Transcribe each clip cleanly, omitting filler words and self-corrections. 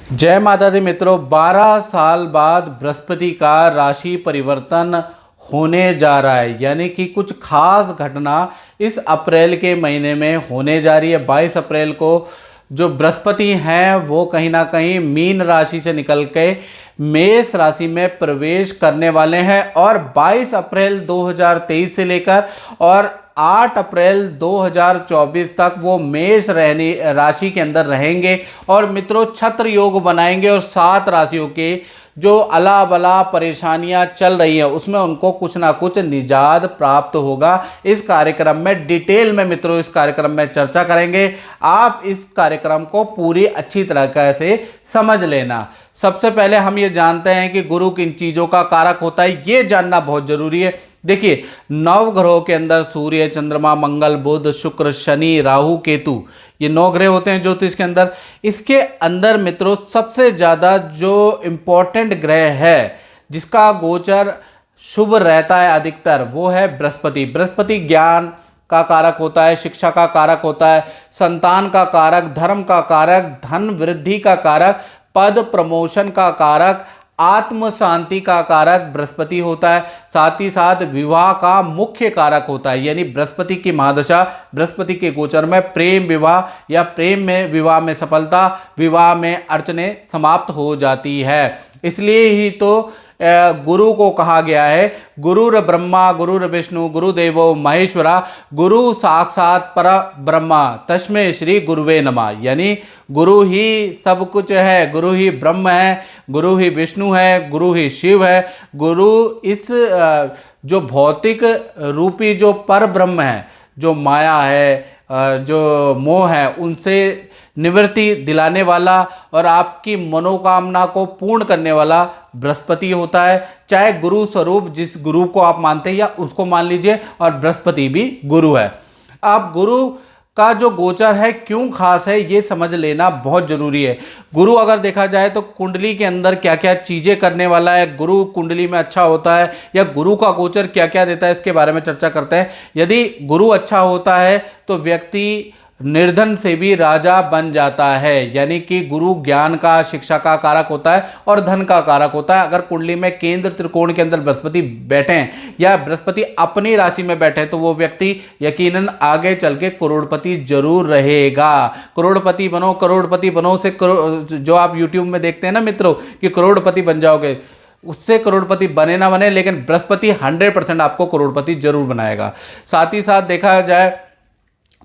जय माता दी मित्रों, 12 साल बाद बृहस्पति का राशि परिवर्तन होने जा रहा है। यानी कि कुछ खास घटना इस अप्रैल के महीने में होने जा रही है। 22 अप्रैल को जो बृहस्पति हैं वो कहीं ना कहीं मीन राशि से निकल के मेष राशि में प्रवेश करने वाले हैं और 22 अप्रैल 2023 से लेकर और 8 अप्रैल 2024 तक वो मेष राशि के अंदर रहेंगे और मित्रों छत्र योग बनाएंगे और 7 राशियों के जो अला बला परेशानियां चल रही हैं उसमें उनको कुछ ना कुछ निजात प्राप्त होगा। इस कार्यक्रम में डिटेल में मित्रों इस कार्यक्रम में चर्चा करेंगे। आप इस कार्यक्रम को पूरी अच्छी तरह से समझ लेना। सबसे पहले हम ये जानते हैं कि गुरु किन चीज़ों का कारक होता है, ये जानना बहुत जरूरी है। देखिए, नव ग्रहों के अंदर सूर्य, चंद्रमा, मंगल, बुध, शुक्र, शनि, राहु, केतु, ये 9 ग्रह होते हैं ज्योतिष के अंदर। इसके अंदर मित्रों सबसे ज़्यादा जो इम्पोर्टेंट ग्रह है जिसका गोचर शुभ रहता है अधिकतर, वो है बृहस्पति। बृहस्पति ज्ञान का कारक होता है, शिक्षा का कारक होता है, संतान का कारक, धर्म का कारक, धन वृद्धि का कारक, पद प्रमोशन का कारक, आत्म शांति का कारक बृहस्पति होता है। साथ ही साथ विवाह का मुख्य कारक होता है। यानी बृहस्पति की महादशा, बृहस्पति के गोचर में प्रेम विवाह या प्रेम में विवाह में सफलता, विवाह में अड़चने समाप्त हो जाती है। इसलिए ही तो गुरु को कहा गया है गुरुर ब्रह्मा गुरुर विष्णु गुरुदेवो महेश्वरा गुरु साक्षात पर ब्रह्मा तस्मै श्री गुरुवे नमः। यानी गुरु ही सब कुछ है, गुरु ही ब्रह्म है, गुरु ही विष्णु है, गुरु ही शिव है। गुरु इस जो भौतिक रूपी जो पर ब्रह्म है, जो माया है, जो मोह है, उनसे निवृत्ति दिलाने वाला और आपकी मनोकामना को पूर्ण करने वाला बृहस्पति होता है। चाहे गुरु स्वरूप जिस गुरु को आप मानते हैं या उसको मान लीजिए, और बृहस्पति भी गुरु है। आप गुरु का जो गोचर है क्यों खास है ये समझ लेना बहुत जरूरी है। गुरु अगर देखा जाए तो कुंडली के अंदर क्या क्या चीजें करने वाला है, गुरु कुंडली में अच्छा होता है या गुरु का गोचर क्या क्या देता है, इसके बारे में चर्चा करते हैं। यदि गुरु अच्छा होता है तो व्यक्ति निर्धन से भी राजा बन जाता है। यानी कि गुरु ज्ञान का, शिक्षा का कारक होता है और धन का कारक होता है। अगर कुंडली में केंद्र त्रिकोण के अंदर बृहस्पति बैठे हैं या बृहस्पति अपनी राशि में बैठे हैं तो वो व्यक्ति यकीनन आगे चल के करोड़पति जरूर रहेगा। करोड़पति बनो, करोड़पति बनो से जो आप यूट्यूब में देखते हैं ना मित्रों कि करोड़पति बन जाओगे, उससे करोड़पति बने ना बने लेकिन बृहस्पति 100% आपको करोड़पति जरूर बनाएगा। साथ ही साथ देखा जाए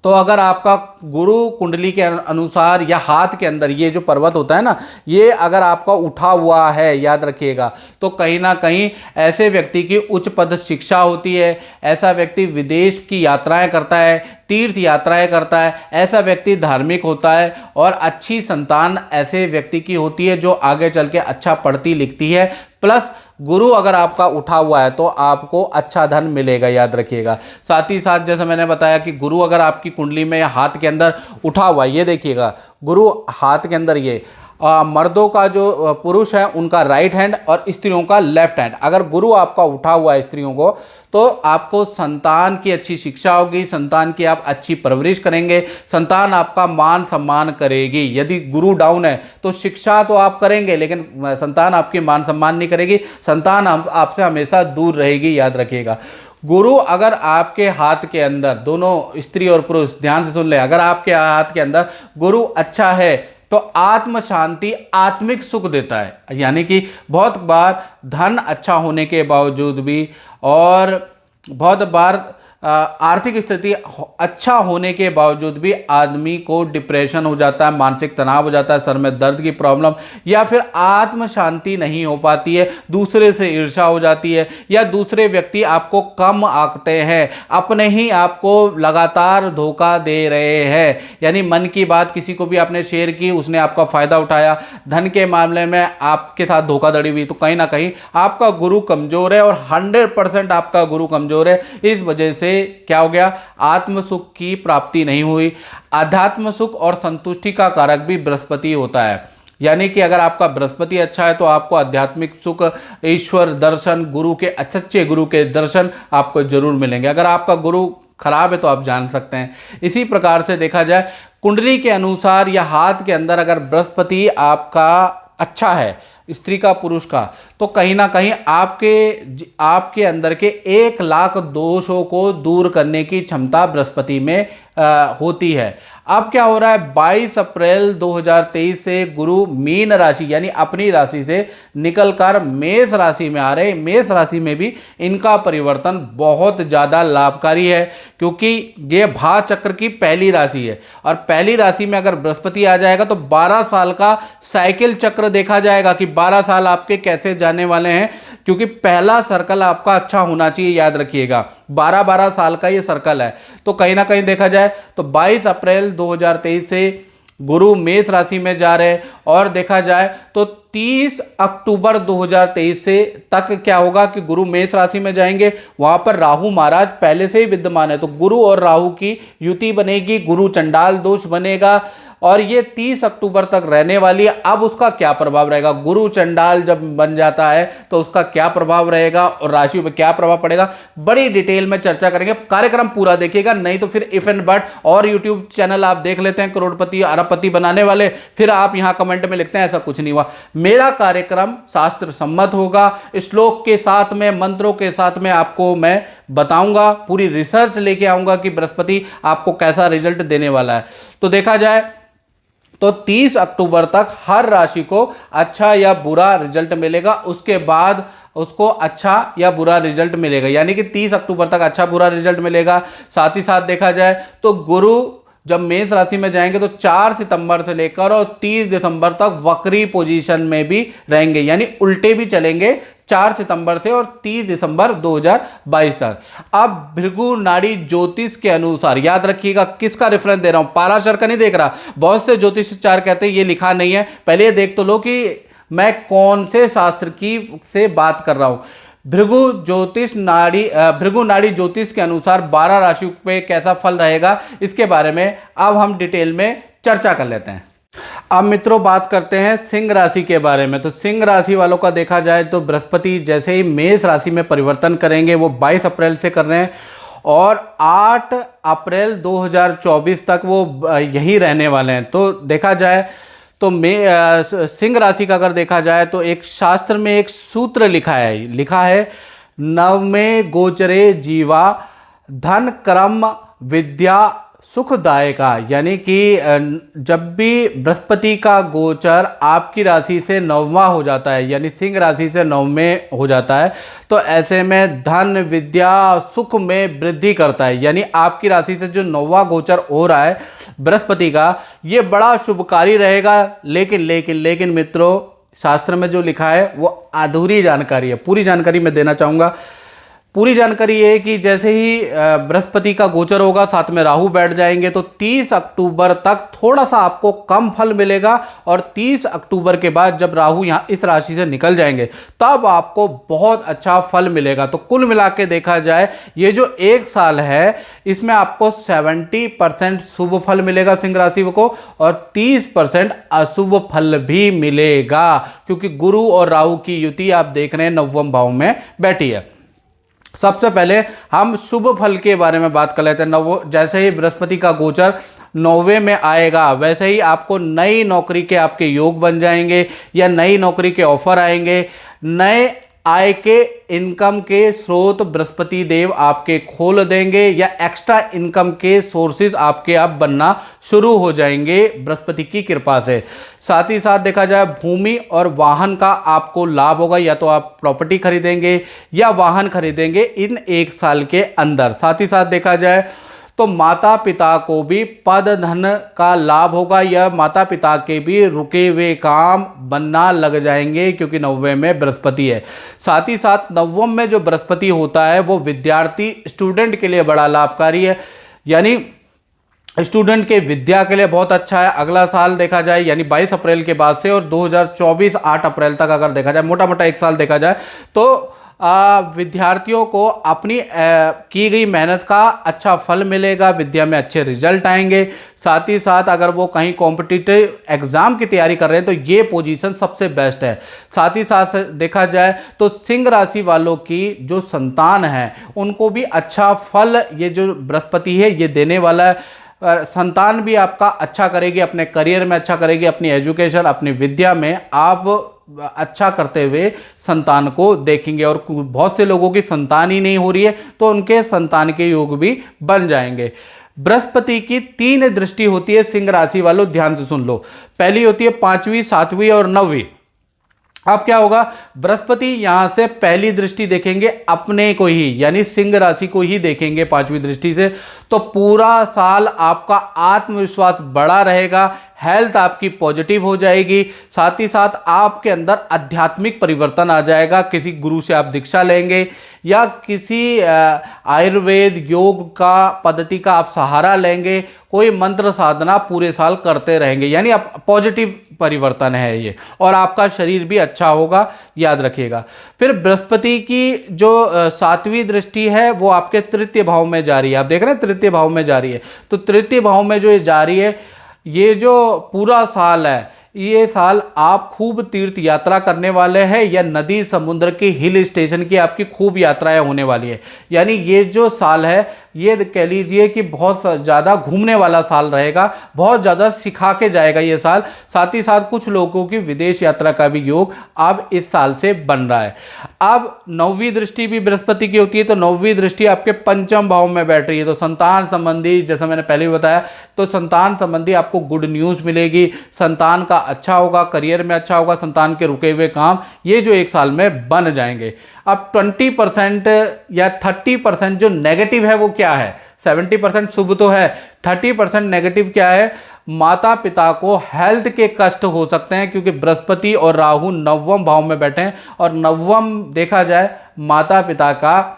तो अगर आपका गुरु कुंडली के अनुसार या हाथ के अंदर ये जो पर्वत होता है ना, ये अगर आपका उठा हुआ है, याद रखिएगा, तो कहीं ना कहीं ऐसे व्यक्ति की उच्च पद शिक्षा होती है, ऐसा व्यक्ति विदेश की यात्राएं करता है, तीर्थ यात्राएं करता है, ऐसा व्यक्ति धार्मिक होता है और अच्छी संतान ऐसे व्यक्ति की होती है जो आगे चल के अच्छा पढ़ती लिखती है। प्लस गुरु अगर आपका उठा हुआ है तो आपको अच्छा धन मिलेगा, याद रखिएगा। साथ ही साथ जैसे मैंने बताया कि गुरु अगर आपकी कुंडली में या हाथ के अंदर उठा हुआ है, ये देखिएगा गुरु हाथ के अंदर, ये मर्दों का जो पुरुष है उनका राइट हैंड और स्त्रियों का लेफ्ट हैंड, अगर गुरु आपका उठा हुआ है स्त्रियों को तो आपको संतान की अच्छी शिक्षा होगी, संतान की आप अच्छी परवरिश करेंगे, संतान आपका मान सम्मान करेगी। यदि गुरु डाउन है तो शिक्षा तो आप करेंगे लेकिन संतान आपकी मान सम्मान नहीं करेगी, संतान आपसे हमेशा दूर रहेगी, याद रखिएगा। गुरु अगर आपके हाथ के अंदर, दोनों स्त्री और पुरुष ध्यान से सुन ले, अगर आपके हाथ के अंदर गुरु अच्छा है तो आत्म शांति, आत्मिक सुख देता है। यानी कि बहुत बार धन अच्छा होने के बावजूद भी और बहुत बार आर्थिक स्थिति अच्छा होने के बावजूद भी आदमी को डिप्रेशन हो जाता है, मानसिक तनाव हो जाता है, सर में दर्द की प्रॉब्लम, या फिर आत्म शांति नहीं हो पाती है, दूसरे से ईर्ष्या हो जाती है या दूसरे व्यक्ति आपको कम आंकते हैं, अपने ही आपको लगातार धोखा दे रहे हैं। यानी मन की बात किसी को भी आपने शेयर की, उसने आपका फायदा उठाया, धन के मामले में आपके साथ धोखाधड़ी हुई, तो कहीं ना कहीं आपका गुरु कमजोर है और 100% आपका गुरु कमजोर है। इस वजह से क्या हो गया, आत्म सुख की प्राप्ति नहीं हुई। आध्यात्म सुख और संतुष्टि का कारक भी बृहस्पति होता है। यानी कि अगर आपका बृहस्पति अच्छा है तो आपको आध्यात्मिक सुख, ईश्वर दर्शन, गुरु के, सच्चे गुरु के दर्शन आपको जरूर मिलेंगे। अगर आपका गुरु खराब है तो आप जान सकते हैं। इसी प्रकार से देखा जाए कुंडली के अनुसार या हाथ के अंदर अगर बृहस्पति आपका अच्छा है, स्त्री का पुरुष का, तो कहीं ना कहीं आपके अंदर के 1,00,000 दोषों को दूर करने की क्षमता बृहस्पति में होती है। अब क्या हो रहा है, 22 अप्रैल 2023 से गुरु मीन राशि यानी अपनी राशि से निकलकर मेष राशि में आ रहे। मेष राशि में भी इनका परिवर्तन बहुत ज़्यादा लाभकारी है, क्योंकि ये भा चक्र की पहली राशि है और पहली राशि में अगर बृहस्पति आ जाएगा तो 12 साल का साइकिल चक्र देखा जाएगा कि 12 साल आपके कैसे जाने वाले हैं, क्योंकि पहला सर्कल आपका अच्छा होना चाहिए, याद रखिएगा 12-12 साल का ये सर्कल है। तो कहीं ना कहीं देखा जाए तो 22 अप्रैल 2023 से गुरु मेष राशि में जा रहे और देखा जाए तो 30 अक्टूबर 2023 से तक क्या होगा कि गुरु मेष राशि में जाएंगे, वहां पर राहु महाराज पहले से ही विद्यमान है, तो गुरु और राहु की युति बनेगी, गुरु चंडाल दोष बनेगा और ये 30 अक्टूबर तक रहने वाली है। अब उसका क्या प्रभाव रहेगा, गुरु चंडाल जब बन जाता है तो उसका क्या प्रभाव रहेगा और राशि पर क्या प्रभाव पड़ेगा, बड़ी डिटेल में चर्चा करेंगे। कार्यक्रम पूरा देखिएगा, नहीं तो फिर इफ एंड बट और यूट्यूब चैनल आप देख लेते हैं करोड़पति अरबपति बनाने वाले, फिर आप यहां कमेंट में लिखते हैं ऐसा कुछ नहीं हुआ। मेरा कार्यक्रम शास्त्र सम्मत होगा, श्लोक के साथ में, मंत्रों के साथ में आपको मैं बताऊंगा, पूरी रिसर्च लेके आऊंगा कि बृहस्पति आपको कैसा रिजल्ट देने वाला है। तो देखा जाए तो 30 अक्टूबर तक हर राशि को अच्छा या बुरा रिजल्ट मिलेगा, उसके बाद उसको अच्छा या बुरा रिजल्ट मिलेगा, यानी कि 30 अक्टूबर तक अच्छा बुरा रिजल्ट मिलेगा। साथ ही साथ देखा जाए तो गुरु जब मेष राशि में जाएंगे तो 4 सितंबर से लेकर और 30 दिसंबर तक वक्री पोजीशन में भी रहेंगे, यानी उल्टे भी चलेंगे 4 सितंबर से और 30 दिसंबर 2022 तक। अब भृगु नाड़ी ज्योतिष के अनुसार, याद रखिएगा किसका रेफरेंस दे रहा हूं, पाराशर का नहीं देख रहा। बहुत से ज्योतिषाचार कहते हैं ये लिखा नहीं है, पहले ये देख तो लो कि मैं कौन से शास्त्र की से बात कर रहा हूं। भृगु नाड़ी ज्योतिष के अनुसार 12 राशियों पे कैसा फल रहेगा, इसके बारे में अब हम डिटेल में चर्चा कर लेते हैं। अब मित्रों बात करते हैं सिंह राशि के बारे में। तो सिंह राशि वालों का देखा जाए तो बृहस्पति जैसे ही मेष राशि में परिवर्तन करेंगे, वो 22 अप्रैल से कर रहे हैं और 8 अप्रैल 2024 तक वो यही रहने वाले हैं। तो देखा जाए तो सिंह राशि का अगर देखा जाए तो एक शास्त्र में एक सूत्र लिखा है नवमे गोचरे जीवा धन कर्म विद्या सुखदायका, यानी कि जब भी बृहस्पति का गोचर आपकी राशि से नववां हो जाता है, यानी सिंह राशि से नवमें हो जाता है, तो ऐसे में धन विद्या सुख में वृद्धि करता है। यानी आपकी राशि से जो नववां गोचर हो रहा है बृहस्पति का, ये बड़ा शुभकारी रहेगा। लेकिन मित्रों शास्त्र में जो लिखा है वो अधूरी जानकारी है, पूरी जानकारी मैं देना चाहूँगा। पूरी जानकारी ये है कि जैसे ही बृहस्पति का गोचर होगा, साथ में राहु बैठ जाएंगे, तो 30 अक्टूबर तक थोड़ा सा आपको कम फल मिलेगा और 30 अक्टूबर के बाद जब राहु यहाँ इस राशि से निकल जाएंगे तब आपको बहुत अच्छा फल मिलेगा। तो कुल मिला के देखा जाए ये जो 1 साल है इसमें आपको 70% शुभ फल मिलेगा सिंह राशि को और 30% अशुभ फल भी मिलेगा, क्योंकि गुरु और राहु की युति आप देख रहे हैं 9वें भाव में बैठी है। सबसे पहले हम शुभ फल के बारे में बात कर लेते हैं। जैसे ही बृहस्पति का गोचर 9वें में आएगा वैसे ही आपको नई नौकरी के आपके योग बन जाएंगे या नई नौकरी के ऑफर आएंगे, नए आय के इनकम के स्रोत बृहस्पति देव आपके खोल देंगे या एक्स्ट्रा इनकम के सोर्सेज आपके अब बनना शुरू हो जाएंगे बृहस्पति की कृपा से। साथ ही साथ देखा जाए भूमि और वाहन का आपको लाभ होगा, या तो आप प्रॉपर्टी खरीदेंगे या वाहन खरीदेंगे इन 1 साल के अंदर। साथ ही साथ देखा जाए तो माता पिता को भी पद धन का लाभ होगा या माता पिता के भी रुके हुए काम बनना लग जाएंगे, क्योंकि 9वें में बृहस्पति है। साथ ही साथ 9वें में जो बृहस्पति होता है वो विद्यार्थी स्टूडेंट के लिए बड़ा लाभकारी है, यानी स्टूडेंट के विद्या के लिए बहुत अच्छा है। अगला साल देखा जाए यानी 22 अप्रैल के बाद से और 2024 8 अप्रैल तक अगर देखा जाए, मोटा मोटा 1 साल देखा जाए, तो विद्यार्थियों को अपनी की गई मेहनत का अच्छा फल मिलेगा, विद्या में अच्छे रिजल्ट आएंगे। साथ ही साथ अगर वो कहीं कॉम्पिटिटिव एग्जाम की तैयारी कर रहे हैं तो ये पोजीशन सबसे बेस्ट है। साथ ही साथ देखा जाए तो सिंह राशि वालों की जो संतान है उनको भी अच्छा फल ये जो बृहस्पति है ये देने वाला है। संतान भी आपका अच्छा करेगी, अपने करियर में अच्छा करेगी, अपनी एजुकेशन अपनी विद्या में आप अच्छा करते हुए संतान को देखेंगे। और बहुत से लोगों की संतान ही नहीं हो रही है तो उनके संतान के योग भी बन जाएंगे। बृहस्पति की 3 दृष्टि होती है सिंह राशि वालों, ध्यान से सुन लो। पहली होती है 5वीं, 7वीं और 9वीं। अब क्या होगा, बृहस्पति यहां से पहली दृष्टि देखेंगे अपने को ही, यानी सिंह राशि को ही देखेंगे 5वीं दृष्टि से। तो पूरा साल आपका आत्मविश्वास बढ़ा रहेगा, हेल्थ आपकी पॉजिटिव हो जाएगी। साथ ही साथ आपके अंदर आध्यात्मिक परिवर्तन आ जाएगा। किसी गुरु से आप दीक्षा लेंगे या किसी आयुर्वेद योग का पद्धति का आप सहारा लेंगे, कोई मंत्र साधना पूरे साल करते रहेंगे, यानी आप पॉजिटिव परिवर्तन है ये। और आपका शरीर भी अच्छा होगा, याद रखिएगा। फिर बृहस्पति की जो 7वीं दृष्टि है वो आपके तृतीय भाव में जा रही है। आप देख रहे हैं तृतीय भाव में जा रही है, तो तृतीय भाव में जो ये जा रही है, ये जो पूरा साल है ये साल आप खूब तीर्थ यात्रा करने वाले हैं, या नदी समुद्र की हिल स्टेशन की आपकी खूब यात्राएं होने वाली है। यानी ये जो साल है ये कह लीजिए कि बहुत ज़्यादा घूमने वाला साल रहेगा, बहुत ज़्यादा सिखा के जाएगा ये साल। साथ ही साथ कुछ लोगों की विदेश यात्रा का भी योग अब इस साल से बन रहा है। अब 9वीं दृष्टि भी बृहस्पति की होती है, तो 9वीं दृष्टि आपके पंचम भाव में बैठ रही है। तो संतान संबंधी, जैसा मैंने पहले भी बताया, तो संतान संबंधी आपको गुड न्यूज़ मिलेगी, संतान का अच्छा होगा, करियर में अच्छा होगा, संतान के रुके हुए काम ये जो एक साल में बन जाएंगे। अब 20% या 30% जो नेगेटिव है वो क्या है? 70% शुभ तो है, 30% नेगेटिव क्या है? माता पिता को हेल्थ के कष्ट हो सकते हैं, क्योंकि बृहस्पति और राहु 9वें भाव में बैठे हैं, और 9वां देखा जाए माता पिता का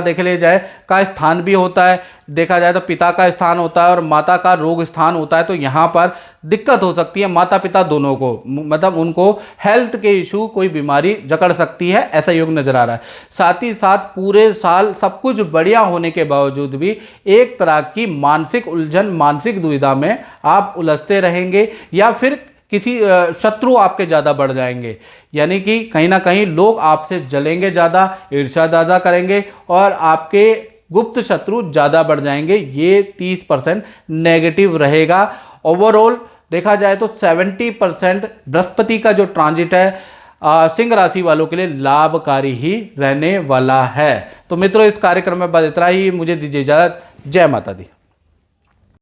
देख लिया जाए का स्थान भी होता है। देखा जाए तो पिता का स्थान होता है और माता का रोग स्थान होता है। तो यहाँ पर दिक्कत हो सकती है माता पिता दोनों को, मतलब उनको हेल्थ के इशू, कोई बीमारी जकड़ सकती है, ऐसा योग नजर आ रहा है। साथ ही साथ पूरे साल सब कुछ बढ़िया होने के बावजूद भी एक तरह की मानसिक उलझन, मानसिक दुविधा में आप उलझते रहेंगे, या फिर किसी शत्रु आपके ज़्यादा बढ़ जाएंगे, यानी कि कहीं ना कहीं लोग आपसे जलेंगे ज़्यादा, ईर्ष्या ज़्यादा करेंगे और आपके गुप्त शत्रु ज़्यादा बढ़ जाएंगे। ये 30% नेगेटिव रहेगा। ओवरऑल देखा जाए तो 70% बृहस्पति का जो ट्रांजिट है सिंह राशि वालों के लिए लाभकारी ही रहने वाला है। तो मित्रों, इस कार्यक्रम में बस इतना ही। मुझे दीजिए इजाज़त। जय माता दी।